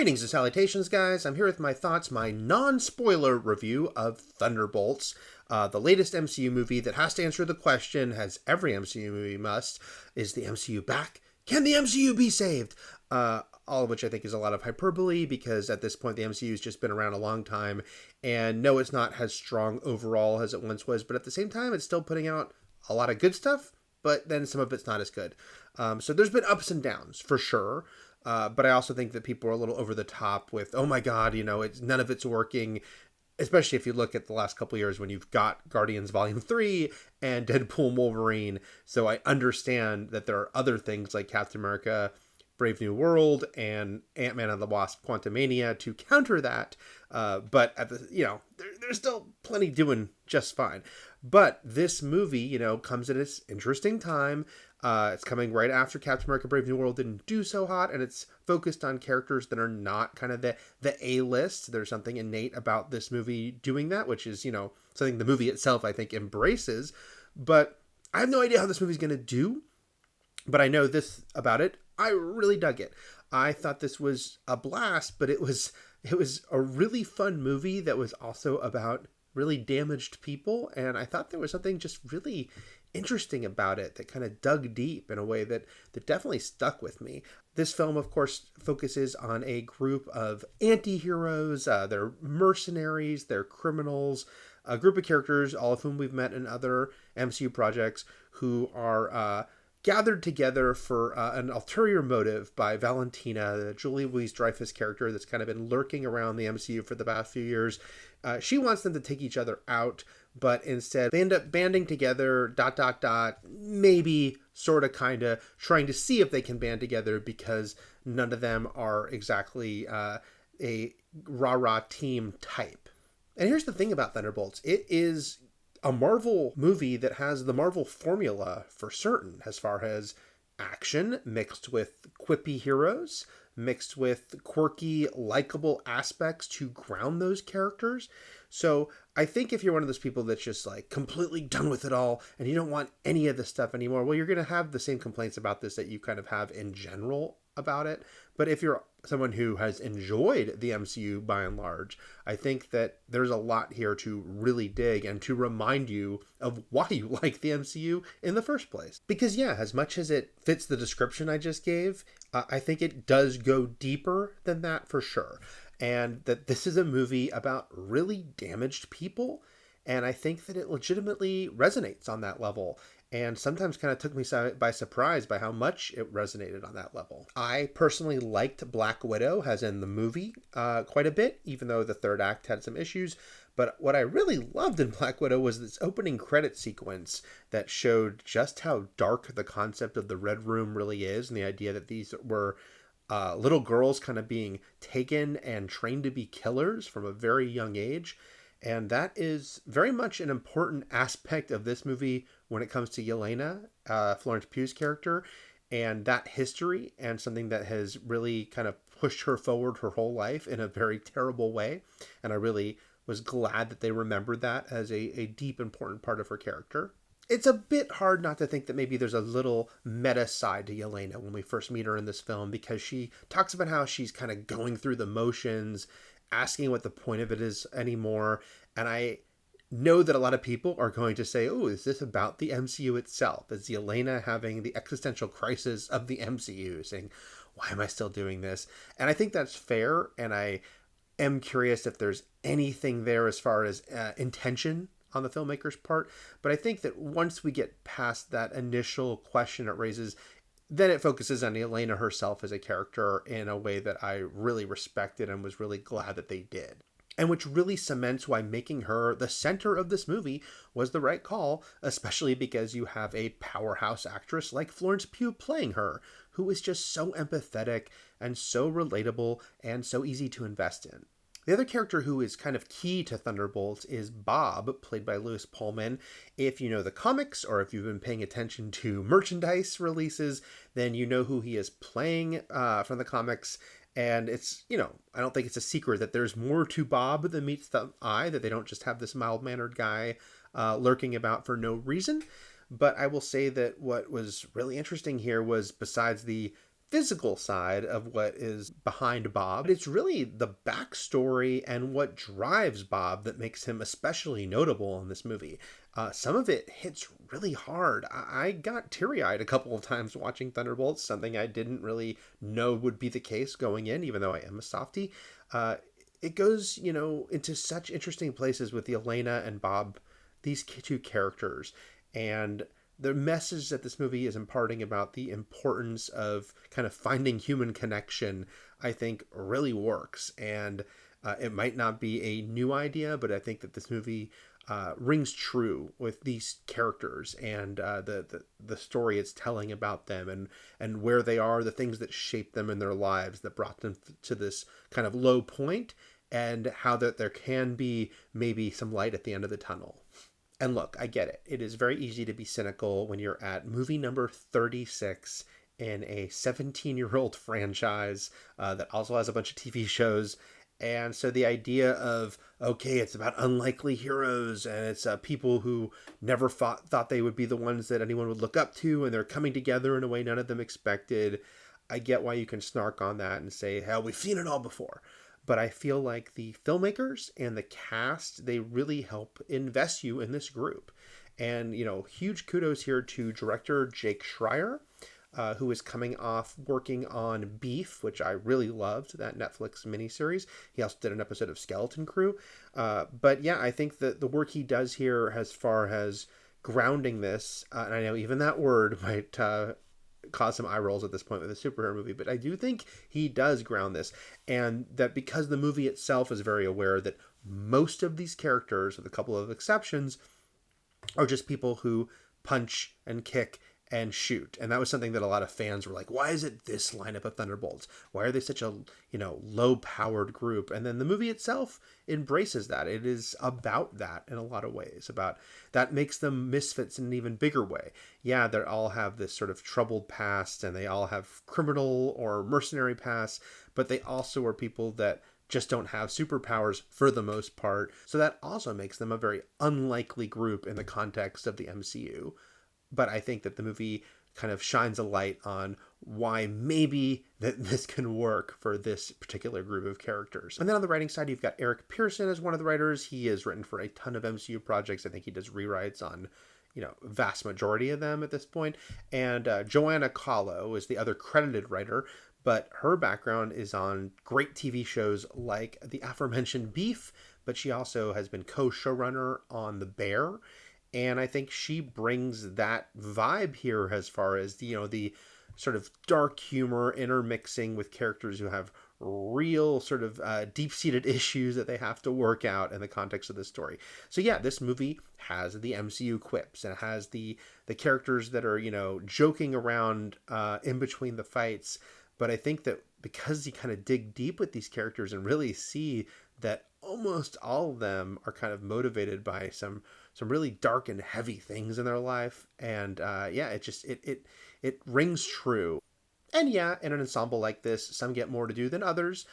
Greetings and salutations, guys. I'm here with my thoughts, my non-spoiler review of Thunderbolts, the latest MCU movie that has to answer the question, as every MCU movie must, is the MCU back? Can the MCU be saved? All of which I think is a lot of hyperbole, because at this point the MCU has just been around a long time, and no, it's not as strong overall as it once was, but at the same time it's still putting out a lot of good stuff, but then some of it's not as good. So there's been ups and downs, for sure. But I also think that people are a little over the top with, oh my God, none of it's working, especially if you look at the last couple of years when you've got Guardians Volume 3 and Deadpool and Wolverine. So I understand that there are other things like Captain America, Brave New World, and Ant-Man and the Wasp: Quantumania to counter that. But there's still plenty doing just fine. But this movie, comes at its interesting time. It's coming right after Captain America Brave New World didn't do so hot, and it's focused on characters that are not kind of the A-list. There's something innate about this movie doing that, which is, something the movie itself, I think, embraces. But I have no idea how this movie's going to do, but I know this about it. I really dug it. I thought this was a blast, but it was a really fun movie that was also about really damaged people, and I thought there was something just really interesting about it that kind of dug deep in a way that definitely stuck with me. This film, of course, focuses on a group of anti-heroes. They're mercenaries, they're criminals, a group of characters, all of whom we've met in other MCU projects, who are gathered together for an ulterior motive by Valentina, the Julie Louis-Dreyfus character that's kind of been lurking around the MCU for the past few years. She wants them to take each other out, but instead they end up banding together, ... maybe, sort of, kind of, trying to see if they can band together, because none of them are exactly a rah-rah team type. And here's the thing about Thunderbolts. It is a Marvel movie that has the Marvel formula for certain, as far as action mixed with quippy heroes, mixed with quirky, likable aspects to ground those characters. So I think if you're one of those people that's just like completely done with it all and you don't want any of this stuff anymore, well, you're going to have the same complaints about this that you kind of have in general about it. But if you're someone who has enjoyed the MCU by and large, I think that there's a lot here to really dig and to remind you of why you like the MCU in the first place. Because yeah, as much as it fits the description I just gave, I think it does go deeper than that for sure. And that this is a movie about really damaged people. And I think that it legitimately resonates on that level. And sometimes kind of took me by surprise by how much it resonated on that level. I personally liked Black Widow, as in the movie, quite a bit, even though the third act had some issues. But what I really loved in Black Widow was this opening credit sequence that showed just how dark the concept of the Red Room really is, and the idea that these were little girls kind of being taken and trained to be killers from a very young age. And that is very much an important aspect of this movie when it comes to Yelena, Florence Pugh's character, and that history, and something that has really kind of pushed her forward her whole life in a very terrible way. And I really was glad that they remembered that as a deep, important part of her character. It's a bit hard not to think that maybe there's a little meta side to Yelena when we first meet her in this film, because she talks about how she's kind of going through the motions, asking what the point of it is anymore. And I know that a lot of people are going to say, oh, is this about the MCU itself? Is Yelena having the existential crisis of the MCU, saying, why am I still doing this? And I think that's fair. And I am curious if there's anything there as far as intention on the filmmaker's part. But I think that once we get past that initial question it raises, then it focuses on Yelena herself as a character in a way that I really respected and was really glad that they did. And which really cements why making her the center of this movie was the right call, especially because you have a powerhouse actress like Florence Pugh playing her, who is just so empathetic and so relatable and so easy to invest in. The other character who is kind of key to Thunderbolts is Bob, played by Lewis Pullman. If you know the comics, or if you've been paying attention to merchandise releases, then you know who he is playing from the comics. And it's, I don't think it's a secret that there's more to Bob than meets the eye, that they don't just have this mild-mannered guy lurking about for no reason. But I will say that what was really interesting here was, besides the physical side of what is behind Bob. It's really the backstory and what drives Bob that makes him especially notable in this movie. Some of it hits really hard. I got teary-eyed a couple of times watching Thunderbolts, something I didn't really know would be the case going in, even though I am a softie. It goes, into such interesting places with the Elena and Bob, these two characters, and the message that this movie is imparting about the importance of kind of finding human connection, I think really works. And it might not be a new idea, but I think that this movie rings true with these characters and the story it's telling about them and where they are, the things that shaped them in their lives that brought them to this kind of low point, and how that there can be maybe some light at the end of the tunnel. And look, I get it. It is very easy to be cynical when you're at movie number 36 in a 17-year-old franchise that also has a bunch of TV shows. And so the idea of, okay, it's about unlikely heroes and it's people who never thought they would be the ones that anyone would look up to, and they're coming together in a way none of them expected. I get why you can snark on that and say, hell, we've seen it all before. But I feel like the filmmakers and the cast, they really help invest you in this group. And, huge kudos here to director Jake Schreier, who is coming off working on Beef, which I really loved, that Netflix miniseries. He also did an episode of Skeleton Crew. But yeah, I think that the work he does here as far as grounding this, and I know even that word might cause some eye rolls at this point with a superhero movie, but I do think he does ground this, and that because the movie itself is very aware that most of these characters, with a couple of exceptions, are just people who punch and kick and shoot. And that was something that a lot of fans were like, why is it this lineup of Thunderbolts? Why are they such a, low-powered group? And then the movie itself embraces that. It is about that in a lot of ways. About that makes them misfits in an even bigger way. Yeah, they all have this sort of troubled past, and they all have criminal or mercenary past, but they also are people that just don't have superpowers for the most part. So that also makes them a very unlikely group in the context of the MCU. But I think that the movie kind of shines a light on why maybe that this can work for this particular group of characters. And then on the writing side, you've got Eric Pearson as one of the writers. He has written for a ton of MCU projects. I think he does rewrites on, vast majority of them at this point. And Joanna Kahlo is the other credited writer, but her background is on great TV shows like the aforementioned Beef, but she also has been co-showrunner on The Bear. And I think she brings that vibe here as far as, the sort of dark humor intermixing with characters who have real sort of deep-seated issues that they have to work out in the context of this story. So yeah, this movie has the MCU quips, and it has the characters that are, joking around in between the fights. But I think that because you kind of dig deep with these characters and really see that almost all of them are kind of motivated by some really dark and heavy things in their life. And it rings true. And yeah, in an ensemble like this, some get more to do than others.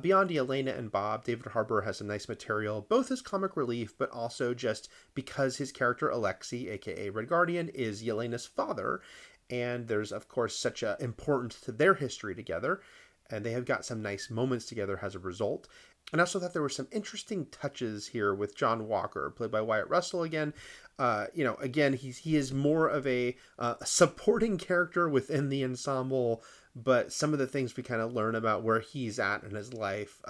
Beyond Elena and Bob, David Harbour has some nice material, both as comic relief, but also just because his character Alexei, aka Red Guardian, is Yelena's father. And there's, of course, such a importance to their history together. And they have got some nice moments together as a result. And I also thought there were some interesting touches here with John Walker, played by Wyatt Russell again. Again, he is more of a supporting character within the ensemble, but some of the things we kind of learn about where he's at in his life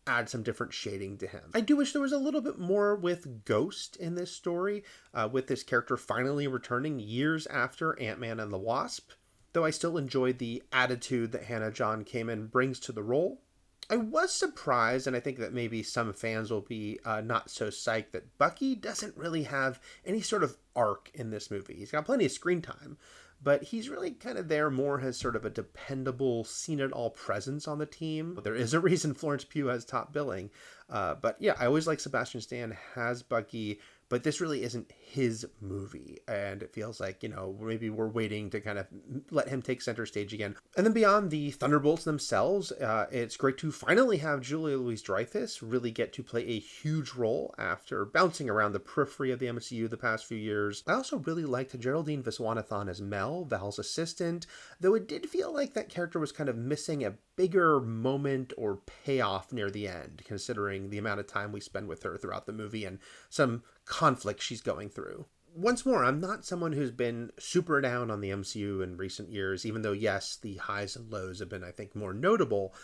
add some different shading to him. I do wish there was a little bit more with Ghost in this story, with this character finally returning years after Ant-Man and the Wasp, though I still enjoyed the attitude that Hannah John Kamen brings to the role. I was surprised, and I think that maybe some fans will be not so psyched, that Bucky doesn't really have any sort of arc in this movie. He's got plenty of screen time, but he's really kind of there more as sort of a dependable, seen-it-all presence on the team. There is a reason Florence Pugh has top billing. But yeah, I always like Sebastian Stan has Bucky, but this really isn't his movie. And it feels like, maybe we're waiting to kind of let him take center stage again. And then beyond the Thunderbolts themselves, it's great to finally have Julia Louis-Dreyfus really get to play a huge role after bouncing around the periphery of the MCU the past few years. I also really liked Geraldine Viswanathan as Mel, Val's assistant, though it did feel like that character was kind of missing a bigger moment or payoff near the end, considering the amount of time we spend with her throughout the movie and some conflict she's going through. Once more, I'm not someone who's been super down on the MCU in recent years, even though, yes, the highs and lows have been, I think, more notable.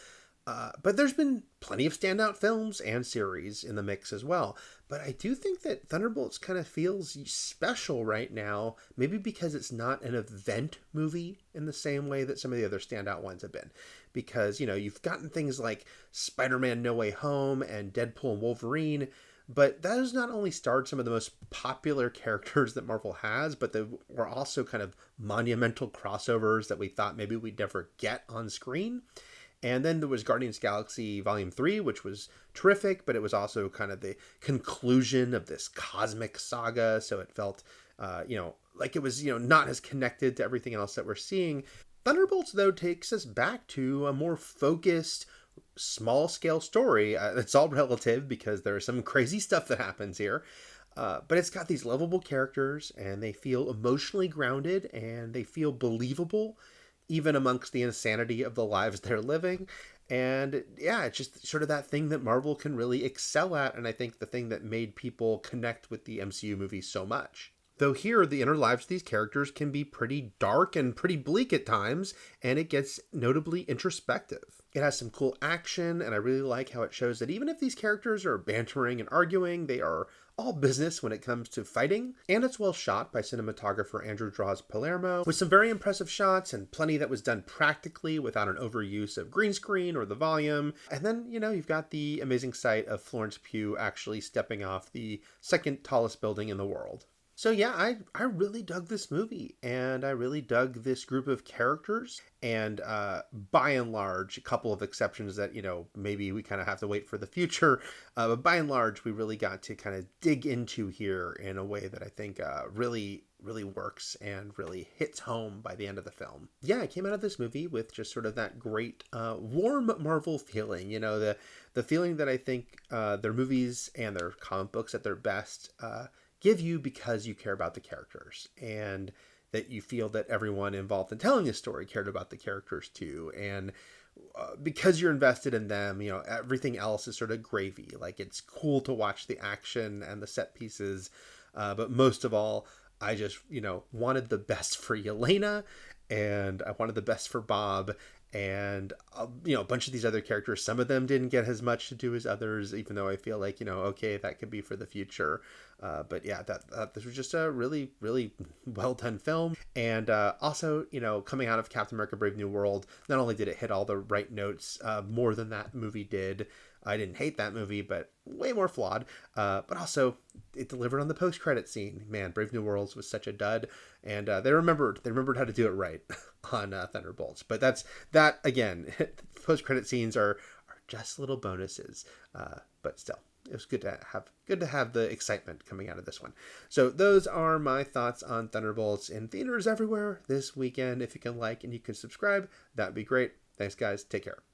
But there's been plenty of standout films and series in the mix as well. But I do think that Thunderbolts kind of feels special right now, maybe because it's not an event movie in the same way that some of the other standout ones have been. Because, you've gotten things like Spider-Man No Way Home and Deadpool and Wolverine, but that has not only starred some of the most popular characters that Marvel has, but they were also kind of monumental crossovers that we thought maybe we'd never get on screen. And then there was Guardians of the Galaxy Volume 3, which was terrific, but it was also kind of the conclusion of this cosmic saga. So it felt, like it was, not as connected to everything else that we're seeing. Thunderbolts, though, takes us back to a more focused, small-scale story. It's all relative because there's some crazy stuff that happens here. But it's got these lovable characters, and they feel emotionally grounded, and they feel believable, even amongst the insanity of the lives they're living. And yeah, it's just sort of that thing that Marvel can really excel at, and I think the thing that made people connect with the MCU movies so much. Though here, the inner lives of these characters can be pretty dark and pretty bleak at times, and it gets notably introspective. It has some cool action, and I really like how it shows that even if these characters are bantering and arguing, they are all business when it comes to fighting. And it's well shot by cinematographer Andrew Draws Palermo, with some very impressive shots and plenty that was done practically without an overuse of green screen or the volume. And then, you've got the amazing sight of Florence Pugh actually stepping off the second tallest building in the world. So yeah, I really dug this movie, and I really dug this group of characters, and by and large, a couple of exceptions that, maybe we kind of have to wait for the future, but by and large, we really got to kind of dig into here in a way that I think really works and really hits home by the end of the film. Yeah, I came out of this movie with just sort of that great warm Marvel feeling, the feeling that I think their movies and their comic books at their best give you because you care about the characters, and that you feel that everyone involved in telling this story cared about the characters too. And because you're invested in them, everything else is sort of gravy. Like, it's cool to watch the action and the set pieces. But most of all, I just, wanted the best for Yelena, and I wanted the best for Bob, and a bunch of these other characters. Some of them didn't get as much to do as others, even though I feel like, okay, that could be for the future. But yeah, this was just a really, really well done film. And also, coming out of Captain America Brave New World, not only did it hit all the right notes, more than that movie did. I didn't hate that movie, but way more flawed. But also, it delivered on the post-credit scene. Man, Brave New Worlds was such a dud, and they remembered how to do it right on Thunderbolts. But that again. Post-credit scenes are just little bonuses, but still, it was good to have the excitement coming out of this one. So those are my thoughts on Thunderbolts in theaters everywhere this weekend. If you can like and you can subscribe, that'd be great. Thanks, guys. Take care.